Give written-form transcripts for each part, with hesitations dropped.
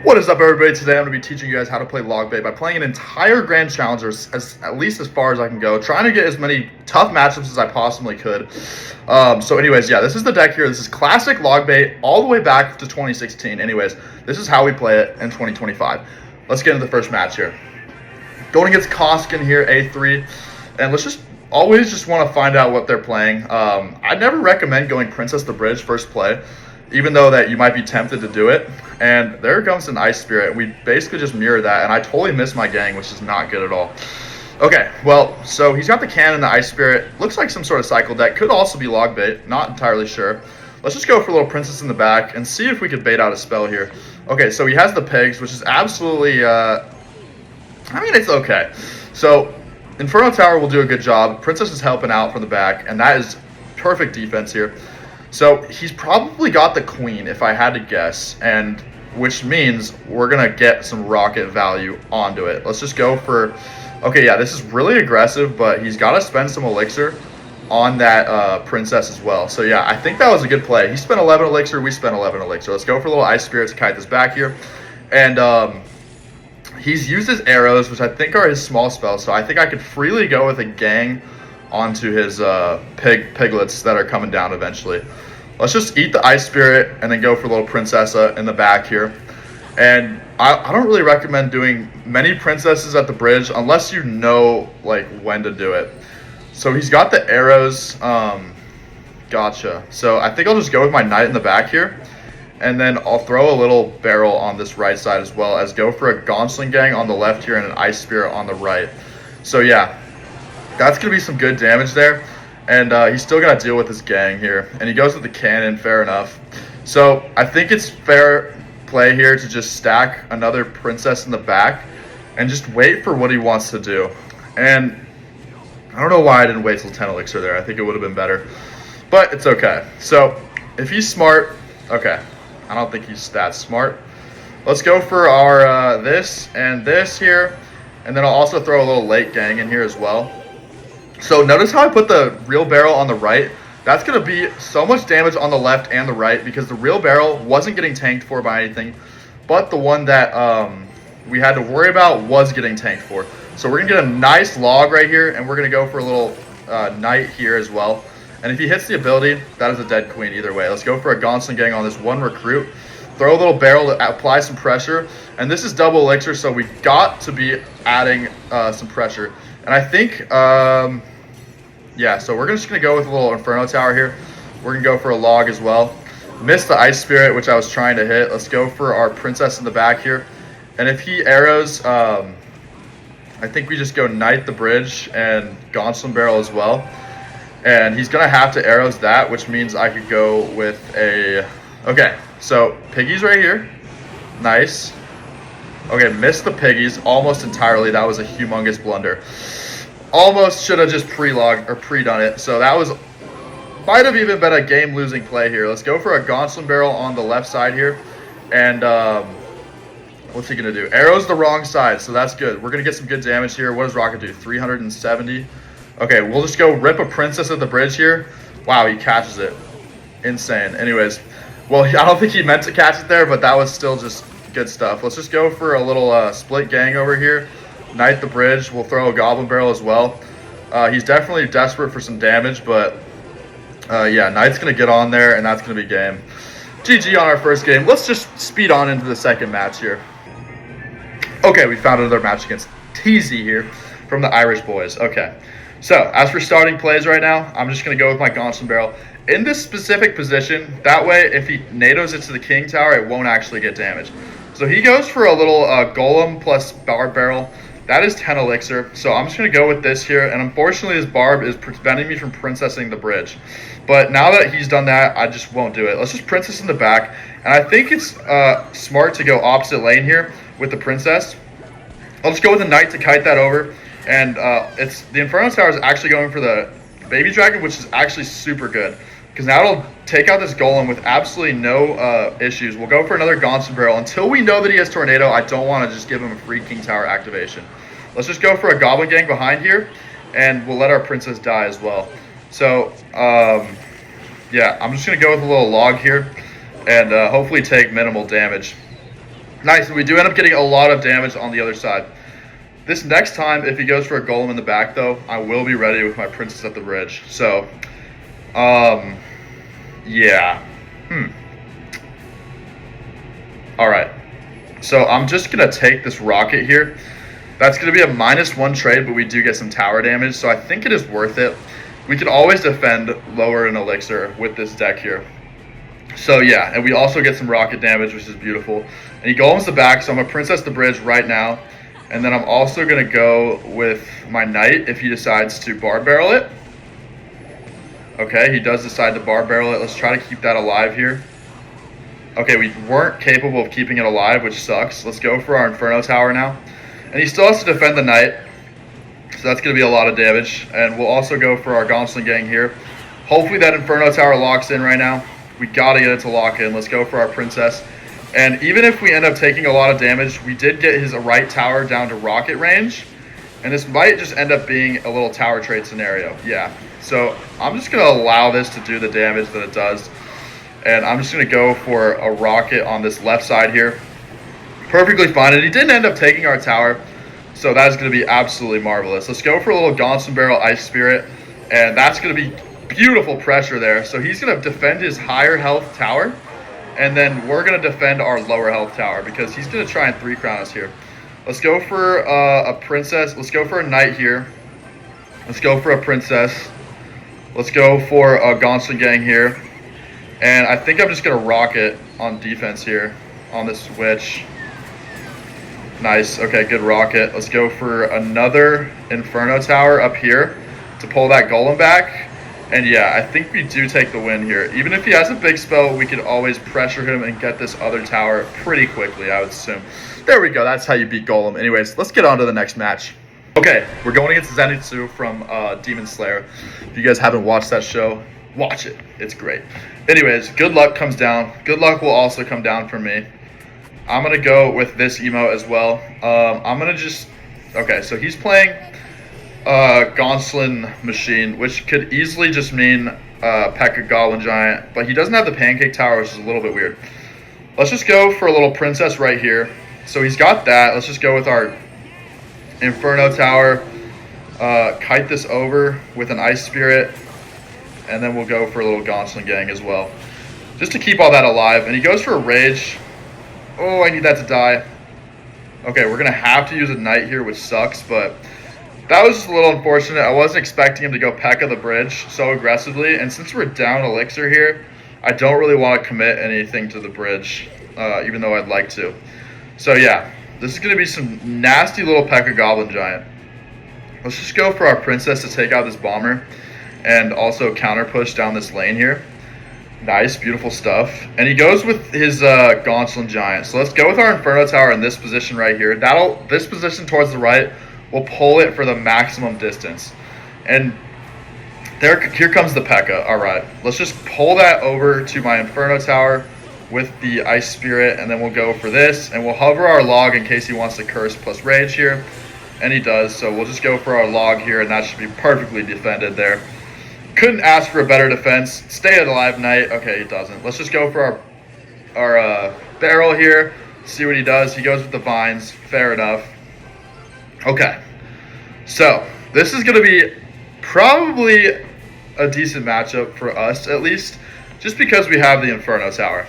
What is up, everybody? Today I'm going to be teaching you guys how to play log bait by playing an entire grand challenge, or at least as far as I can go, trying to get as many tough matchups as I possibly could. So anyways, yeah, this is the deck here. This is classic log bait all the way back to 2016. Anyways, this is how we play it in 2025. Let's get into the first match here. Going against Koskin here, A3, and let's just always just want to find out what they're playing. I never recommend going Princess the Bridge first play, even though that you might be tempted to do it. And there comes an Ice Spirit. We basically just mirror that, and I totally missed my gang, which is not good at all. Okay, well, so he's got the cannon, the Ice Spirit. Looks like some sort of cycle deck. Could also be log bait. Not entirely sure. Let's just go for a little Princess in the back and see if we could bait out a spell here. Okay, so he has the pigs, which is absolutely, I mean, it's okay. So Inferno Tower will do a good job. Princess is helping out from the back, and that is perfect defense here. So he's probably got the queen, if I had to guess, and which means we're going to get some rocket value onto it. Let's just go for... Okay, yeah, this is really aggressive, but he's got to spend some elixir on that princess as well. So yeah, I think that was a good play. He spent 11 elixir, we spent 11 elixir. Let's go for a little Ice Spirit to kite this back here. And he's used his arrows, which I think are his small spells, so I think I could freely go with a gang onto his piglets that are coming down eventually. Let's just eat the Ice Spirit and then go for a little Princessa in the back here. And I don't really recommend doing many princesses at the bridge unless you know like when to do it. So he's got the arrows. Gotcha. So I think I'll just go with my knight in the back here. And then I'll throw a little barrel on this right side as well as go for a Gauntlet gang on the left here and an Ice Spirit on the right. So yeah, that's going to be some good damage there. And he's still got to deal with his gang here. And he goes with the cannon, fair enough. So I think it's fair play here to just stack another princess in the back and just wait for what he wants to do. And I don't know why I didn't wait till 10 elixir there. I think it would have been better. But it's okay. So if he's smart, okay. I don't think he's that smart. Let's go for our this and this here. And then I'll also throw a little late gang in here as well. So notice how I put the real barrel on the right. That's going to be so much damage on the left and the right because the real barrel wasn't getting tanked for by anything, but the one that we had to worry about was getting tanked for. So we're going to get a nice log right here, and we're going to go for a little knight here as well. And if he hits the ability, that is a dead queen either way. Let's go for a Gauntlet gang on this one recruit. Throw a little barrel to apply some pressure. And this is double elixir, so we got to be adding some pressure. And I think... yeah, so we're just going to go with a little Inferno Tower here. We're going to go for a log as well. Missed the Ice Spirit, which I was trying to hit. Let's go for our Princess in the back here. And if he arrows, I think we just go Knight the Bridge and Gauntlet Barrel as well. And he's going to have to arrows that, which means I could go with a... Okay, so piggies right here. Nice. Okay, missed the piggies almost entirely. That was a humongous blunder. Almost should have just pre-logged or pre-done it. So that might have even been a game-losing play here. Let's go for a Gauntlet Barrel on the left side here. And what's he going to do? Arrows the wrong side, so that's good. We're going to get some good damage here. What does Rocket do? 370. Okay, we'll just go rip a princess at the bridge here. Wow, he catches it. Insane. Anyways, well, I don't think he meant to catch it there, but that was still just good stuff. Let's just go for a little split gang over here. Knight the bridge. We'll throw a Goblin Barrel as well. He's definitely desperate for some damage, but yeah, Knight's going to get on there, and that's going to be game. GG on our first game. Let's just speed on into the second match here. Okay, we found another match against TZ here from the Irish boys. Okay, so as for starting plays right now, I'm just going to go with my Gauntlet Barrel in this specific position. That way, if he NATOs it to the King Tower, it won't actually get damage. So he goes for a little Golem plus Barb Barrel. That is 10 elixir, so I'm just going to go with this here, and unfortunately his barb is preventing me from princessing the bridge. But now that he's done that, I just won't do it. Let's just princess in the back, and I think it's smart to go opposite lane here with the princess. I'll just go with the knight to kite that over, and it's the Inferno Tower is actually going for the baby dragon, which is actually super good, because now it'll take out this golem with absolutely no issues. We'll go for another Gauntlet Barrel. Until we know that he has Tornado, I don't want to just give him a free King Tower activation. Let's just go for a Goblin Gang behind here, and we'll let our princess die as well. So, yeah, I'm just going to go with a little log here and hopefully take minimal damage. Nice, and we do end up getting a lot of damage on the other side. This next time, if he goes for a golem in the back, though, I will be ready with my princess at the bridge. So, yeah. All right. So I'm just going to take this rocket here. That's going to be a -1 trade, but we do get some tower damage, so I think it is worth it. We can always defend lower in elixir with this deck here. So yeah, and we also get some rocket damage, which is beautiful. And he golems the back, so I'm going to princess the bridge right now. And then I'm also going to go with my knight if he decides to bar barrel it. Okay, he does decide to bar barrel it. Let's try to keep that alive here. Okay, we weren't capable of keeping it alive, which sucks. Let's go for our Inferno Tower now. And he still has to defend the knight, so that's going to be a lot of damage. And we'll also go for our Gonslin Gang here. Hopefully that Inferno Tower locks in right now. We got to get it to lock in. Let's go for our princess. And even if we end up taking a lot of damage, we did get his right tower down to rocket range. And this might just end up being a little tower trade scenario. Yeah. So I'm just going to allow this to do the damage that it does. And I'm just going to go for a rocket on this left side here. Perfectly fine. And he didn't end up taking our tower. So that is going to be absolutely marvelous. Let's go for a little Gonson Barrel Ice Spirit. And that's going to be beautiful pressure there. So he's going to defend his higher health tower. And then we're going to defend our lower health tower because he's going to try and 3-crown us here. Let's go for a princess. Let's go for a knight here. Let's go for a princess. Let's go for a Gonson Gang here. And I think I'm just going to rocket on defense here on this witch. Nice. Okay, good rocket. Let's go for another Inferno Tower up here to pull that golem back. And yeah, I think we do take the win here. Even if he has a big spell, we could always pressure him and get this other tower pretty quickly, I would assume. There we go. That's how you beat Golem. Anyways, let's get on to the next match. Okay, we're going against Zenitsu from Demon Slayer. If you guys haven't watched that show, watch it. It's great. Anyways, good luck comes down. Good luck will also come down for me. I'm going to go with this emote as well. I'm going to just... Okay, so he's playing Gonslin Machine, which could easily just mean P.E.K.K.A. Goblin Giant, but he doesn't have the Pancake Tower, which is a little bit weird. Let's just go for a little Princess right here. So he's got that. Let's just go with our Inferno Tower, kite this over with an Ice Spirit, and then we'll go for a little Gonslin Gang as well, just to keep all that alive. And he goes for a Rage. Oh, I need that to die. Okay, we're going to have to use a Knight here, which sucks, but that was just a little unfortunate. I wasn't expecting him to go P.E.K.K.A. the bridge so aggressively, and since we're down Elixir here, I don't really want to commit anything to the bridge, even though I'd like to. So yeah, this is going to be some nasty little P.E.K.K.A. Goblin Giant. Let's just go for our Princess to take out this Bomber, and also counter push down this lane here. Nice, beautiful stuff. And he goes with his Gonslin Giant. So let's go with our Inferno Tower in this position right here. This position towards the right will pull it for the maximum distance. And here comes the P.E.K.K.A. All right, let's just pull that over to my Inferno Tower with the Ice Spirit, and then we'll go for this, and we'll hover our log in case he wants to curse plus rage here. And he does, so we'll just go for our log here, and that should be perfectly defended there. Couldn't ask for a better defense. Stay alive, Knight. Okay, he doesn't. Let's just go for our barrel here. See what he does. He goes with the vines. Fair enough. Okay. So, this is going to be probably a decent matchup for us, at least, just because we have the Inferno Tower.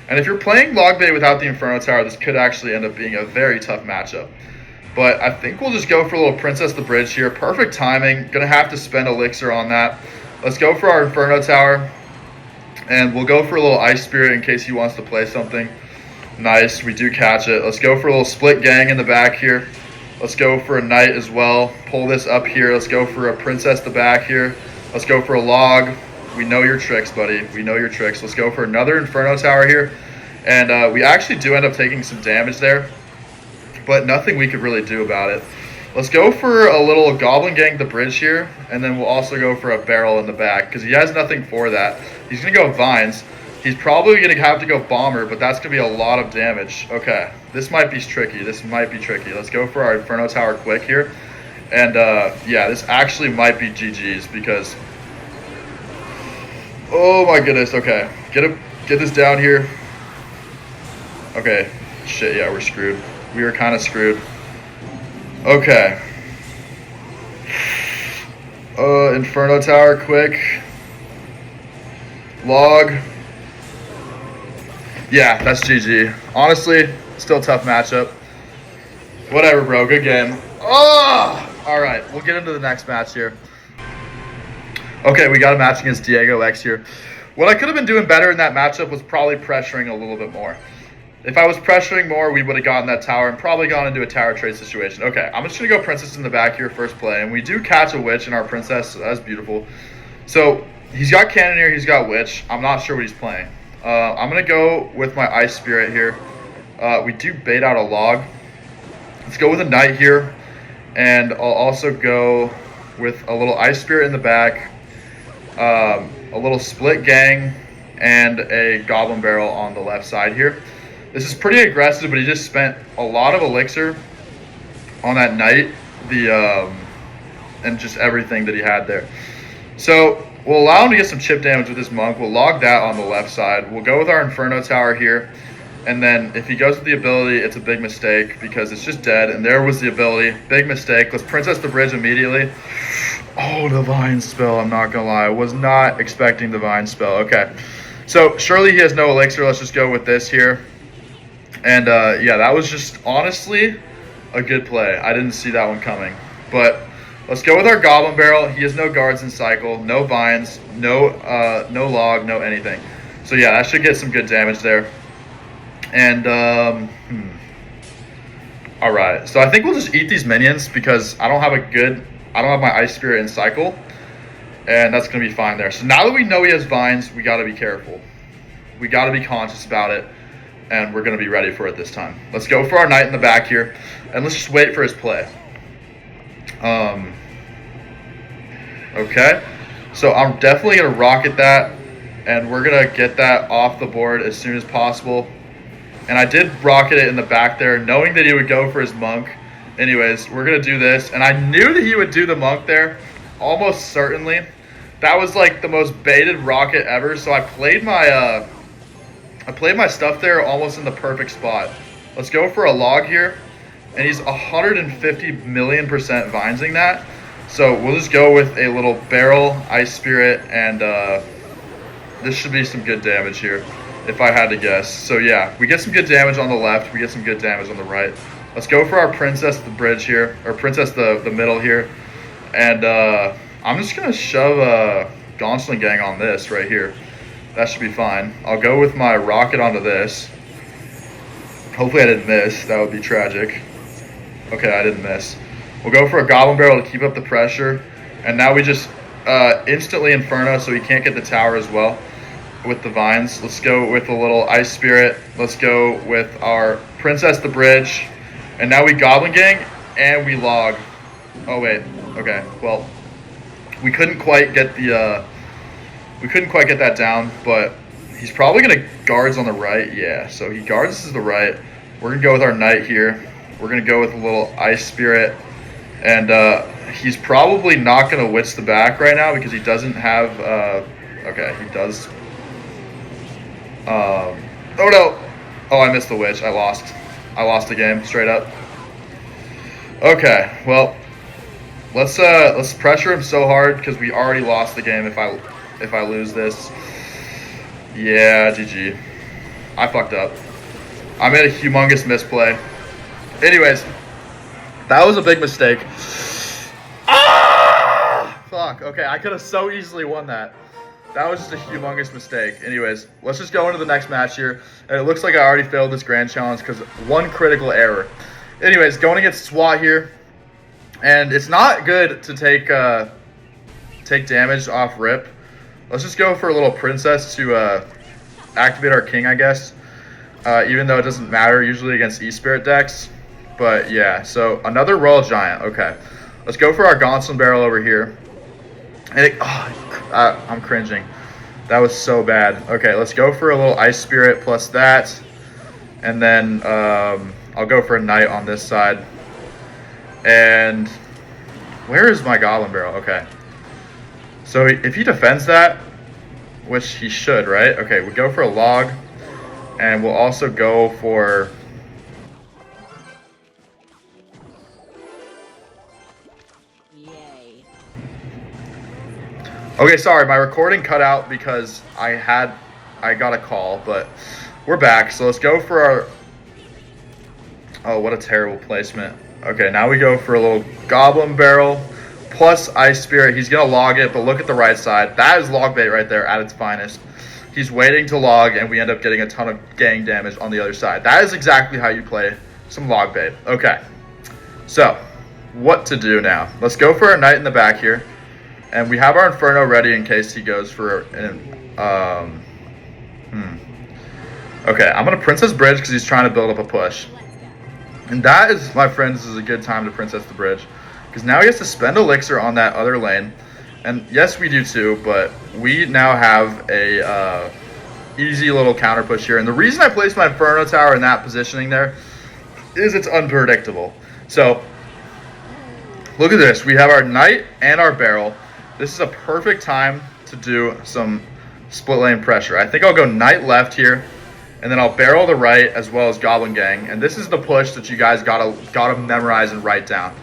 And if you're playing Log Bait without the Inferno Tower, this could actually end up being a very tough matchup. But I think we'll just go for a little Princess the Bridge here. Perfect timing. Going to have to spend Elixir on that. Let's go for our Inferno Tower, and we'll go for a little Ice Spirit in case he wants to play something. Nice, we do catch it. Let's go for a little Split Gang in the back here. Let's go for a Knight as well. Pull this up here. Let's go for a Princess the back here. Let's go for a Log. We know your tricks, buddy. We know your tricks. Let's go for another Inferno Tower here. And we actually do end up taking some damage there, but nothing we could really do about it. Let's go for a little Goblin Gang the bridge here, and then we'll also go for a barrel in the back, because he has nothing for that. He's going to go Vines. He's probably going to have to go Bomber, but that's going to be a lot of damage. Okay, this might be tricky. This might be tricky. Let's go for our Inferno Tower quick here. And, yeah, this actually might be GG's, because... Oh, my goodness. Okay, get this down here. Okay, Shit, yeah, we're screwed. We were kind of screwed. Okay. Inferno Tower, quick. Log. Yeah, that's GG. Honestly, still tough matchup. Whatever, bro. Good game. Oh! Alright, we'll get into the next match here. Okay, we got a match against Diego X here. What I could have been doing better in that matchup was probably pressuring a little bit more. If I was pressuring more, we would have gotten that tower and probably gone into a tower trade situation. Okay, I'm just going to go princess in the back here first play. And we do catch a witch in our princess, so that's beautiful. So, he's got cannoneer, he's got witch. I'm not sure what he's playing. I'm going to go with my ice spirit here. We do bait out a log. Let's go with a knight here. And I'll also go with a little ice spirit in the back. A little split gang. And a goblin barrel on the left side here. This is pretty aggressive, but he just spent a lot of elixir on that knight, and just everything that he had there. So we'll allow him to get some chip damage with his monk. We'll log that on the left side. We'll go with our Inferno Tower here, and then if he goes with the ability, it's a big mistake because it's just dead, and there was the ability. Big mistake. Let's princess the bridge immediately. Oh, divine spell. I'm not going to lie. I was not expecting divine spell. Okay. So surely he has no elixir. Let's just go with this here. And, yeah, that was just, honestly, a good play. I didn't see that one coming. But let's go with our Goblin Barrel. He has no guards in cycle, no vines, no log, no anything. So, yeah, that should get some good damage there. And, all right. So I think we'll just eat these minions because I don't have my Ice Spirit in cycle. And that's going to be fine there. So now that we know he has vines, we got to be careful. We got to be conscious about it. And we're going to be ready for it this time. Let's go for our knight in the back here. And let's just wait for his play. Okay. So I'm definitely going to rocket that. And we're going to get that off the board as soon as possible. And I did rocket it in the back there, knowing that he would go for his monk. Anyways, we're going to do this. And I knew that he would do the monk there. Almost certainly. That was like the most baited rocket ever. So I played my stuff there almost in the perfect spot. Let's go for a log here. And he's 150 million % vinesing that. So we'll just go with a little barrel, ice spirit, and this should be some good damage here, if I had to guess. So yeah, we get some good damage on the left. We get some good damage on the right. Let's go for our princess the bridge here, or princess the middle here. And I'm just going to shove a Gauntlet Gang on this right here. That should be fine. I'll go with my rocket onto this. Hopefully I didn't miss. That would be tragic. Okay, I didn't miss. We'll go for a Goblin Barrel to keep up the pressure. And now we just instantly Inferno so he can't get the tower as well with the vines. Let's go with a little Ice Spirit. Let's go with our Princess the Bridge. And now we Goblin Gang and we log. Oh, wait. Okay, well, we couldn't quite get that down, but he's probably going to guards on the right. Yeah, so he guards to the right. We're going to go with our knight here. We're going to go with a little Ice Spirit. And he's probably not going to witch the back right now because he doesn't have... okay, he does... oh, no. Oh, I missed the witch. I lost. I lost the game, straight up. Okay, well... Let's pressure him so hard because we already lost the game if I lose this. Yeah, GG. I fucked up. I made a humongous misplay. Anyways, that was a big mistake. Ah! Fuck. Okay, I could have so easily won that. That was just a humongous mistake. Anyways, let's just go into the next match here. And it looks like I already failed this grand challenge because one critical error. Anyways, going against SWAT here. And it's not good to take damage off rip. Let's just go for a little princess to activate our king, I guess. Even though it doesn't matter usually against E-Spirit decks. But yeah, so another Royal Giant. Okay, let's go for our Gauntlet Barrel over here. And I'm cringing. That was so bad. Okay, let's go for a little Ice Spirit plus that. And then I'll go for a Knight on this side. And where is my Goblin Barrel? Okay. So if he defends that, which he should, right? Okay, we go for a log. And we'll also go for Okay, sorry, my recording cut out because I got a call, but we're back. So let's go for our, oh, what a terrible placement. Okay, now we go for a little Goblin Barrel plus Ice Spirit. He's going to log it, but look at the right side. That is log bait right there at its finest. He's waiting to log, and we end up getting a ton of gang damage on the other side. That is exactly how you play some log bait. Okay, so what to do now? Let's go for a Knight in the back here. And we have our Inferno ready in case he goes for an, Okay, I'm going to Princess Bridge because he's trying to build up a push. And that is, my friends, is a good time to Princess the Bridge. Because now he has to spend Elixir on that other lane. And yes, we do too, but we now have a easy little counter push here. And the reason I placed my Inferno Tower in that positioning there is it's unpredictable. So, look at this. We have our Knight and our Barrel. This is a perfect time to do some split lane pressure. I think I'll go Knight left here, and then I'll Barrel the right as well as Goblin Gang. And this is the push that you guys gotta memorize and write down.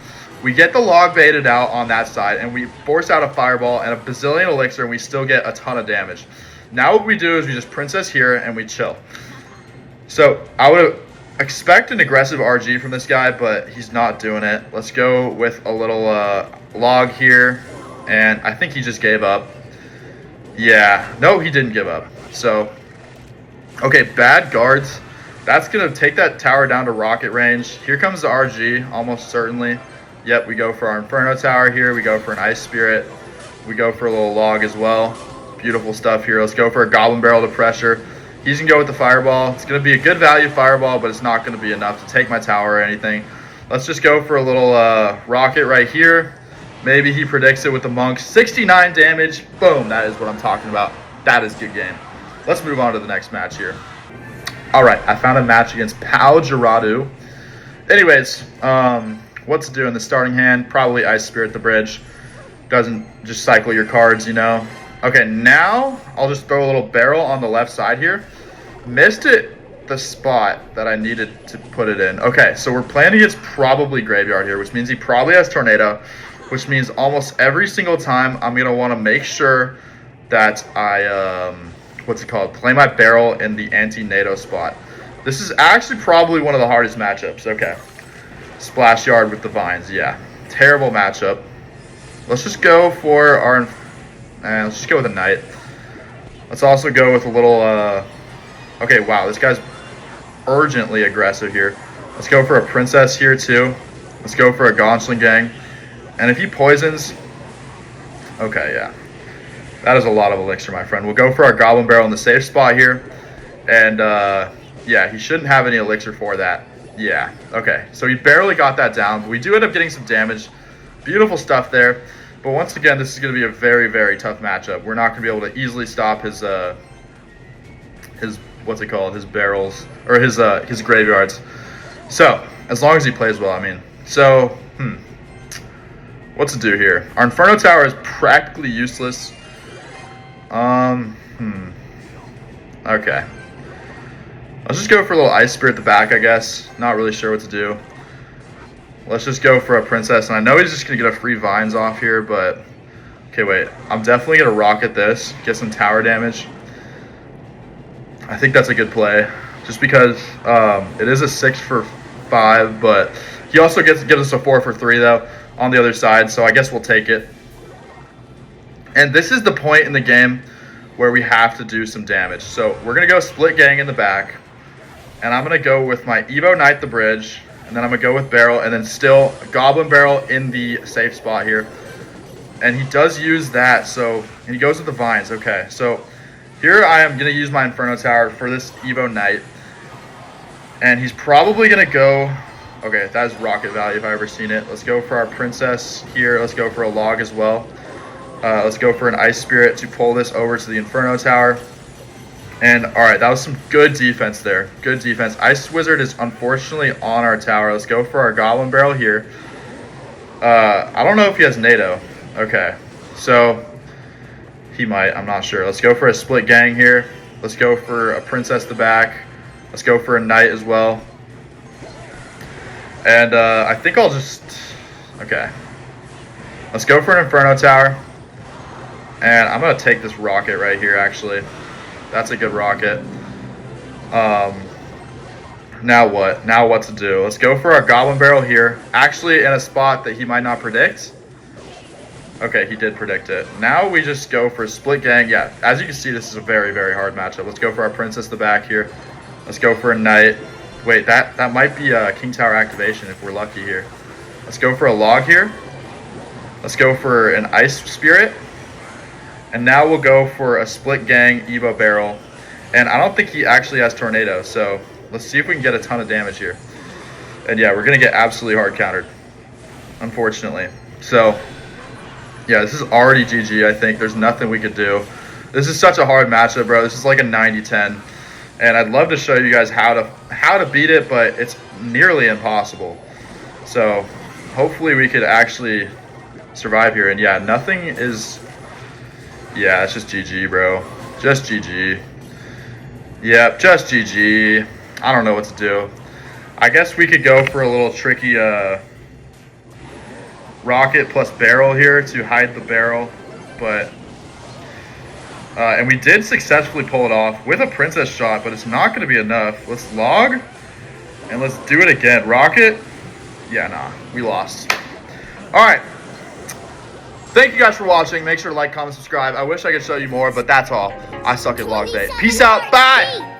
We get the log baited out on that side, and we force out a Fireball and a bazillion Elixir, and we still get a ton of damage. Now what we do is we just Princess here, and we chill. So I would expect an aggressive RG from this guy, but he's not doing it. Let's go with a little log here. And I think he just gave up. Yeah, no, he didn't give up. So, okay, bad guards. That's going to take that tower down to rocket range. Here comes the RG, almost certainly. Yep, we go for our Inferno Tower here. We go for an Ice Spirit. We go for a little log as well. Beautiful stuff here. Let's go for a Goblin Barrel to pressure. He's going to go with the Fireball. It's going to be a good value Fireball, but it's not going to be enough to take my tower or anything. Let's just go for a little rocket right here. Maybe he predicts it with the Monk. 69 damage. Boom. That is what I'm talking about. That is good game. Let's move on to the next match here. All right. I found a match against Pal Gerardo. Anyways, what to do in the starting hand? Probably Ice Spirit the bridge. Doesn't just cycle your cards, you know. Okay, now I'll just throw a little Barrel on the left side here. Missed it the spot that I needed to put it in. Okay, so we're playing against probably Graveyard here, which means he probably has Tornado. Which means almost every single time I'm going to want to make sure that I, play my Barrel in the anti-NATO spot. This is actually probably one of the hardest matchups. Okay. Splash Yard with the Vines. Yeah. Terrible matchup. Let's just go for our, let's just go with a Knight. Let's also go with a little, okay, wow, this guy's urgently aggressive here. Let's go for a Princess here too. Let's go for a Gonchling Gang. And if he poisons, okay, yeah. That is a lot of Elixir, my friend. We'll go for our Goblin Barrel in the safe spot here. And, yeah, he shouldn't have any Elixir for that. Yeah, okay. So he barely got that down. But we do end up getting some damage. Beautiful stuff there. But once again, this is going to be a very, very tough matchup. We're not going to be able to easily stop his what's it called? His barrels, or his graveyards. So, as long as he plays well, I mean. So, what to do here? Our Inferno Tower is practically useless. Okay. Let's just go for a little Ice Spirit at the back, I guess. Not really sure what to do. Let's just go for a Princess. And I know he's just going to get a free Vines off here, but... Okay, wait. I'm definitely going to rocket this. Get some tower damage. I think that's a good play. Just because it is a 6 for 5, but he also gets us a 4 for 3, though, on the other side, so I guess we'll take it. And this is the point in the game where we have to do some damage. So we're going to go Split Gang in the back, and I'm going to go with my Evo Knight the bridge, and then I'm going to go with Barrel, and then still Goblin Barrel in the safe spot here. And he does use that, so and he goes with the Vines. Okay, so here I am going to use my Inferno Tower for this Evo Knight, and he's probably going to go... Okay, that is rocket value if I've ever seen it. Let's go for our Princess here. Let's go for a log as well. Let's go for an Ice Spirit to pull this over to the Inferno Tower. And, all right, that was some good defense there. Good defense. Ice Wizard is unfortunately on our tower. Let's go for our Goblin Barrel here. I don't know if he has NATO. Okay, so he might. I'm not sure. Let's go for a Split Gang here. Let's go for a Princess the back. Let's go for a Knight as well. And I think I'll just... Okay. Let's go for an Inferno Tower. And I'm going to take this rocket right here, actually. That's a good rocket. Now what? Now what to do? Let's go for our goblin barrel here. Actually, in a spot that he might not predict. Okay, he did predict it. Now we just go for split gang. Yeah, as you can see, this is a very, very hard matchup. Let's go for our princess the back here. Let's go for a knight. Wait, that might be a king tower activation if we're lucky here. Let's go for a log here. Let's go for an ice spirit. And now we'll go for a split gang Evo barrel. And I don't think he actually has tornado, so let's see if we can get a ton of damage here. And yeah, we're going to get absolutely hard countered, unfortunately. So yeah, this is already GG, I think. There's nothing we could do. This is such a hard matchup, bro. This is like a 90-10. And I'd love to show you guys how to beat it, but it's nearly impossible. So hopefully we could actually survive here. And yeah, nothing is... Yeah, it's just GG, bro. Just GG. Yep, just GG. I don't know what to do. I guess we could go for a little tricky... rocket plus barrel here to hide the barrel, but and we did successfully pull it off with a princess shot, but it's not going to be enough. Let's log and let's do it again. Rocket. Yeah, nah, we lost. All right, thank you guys for watching. Make sure to like, comment, subscribe. I wish I could show you more, but that's all. I suck at log bait. Peace out. Bye.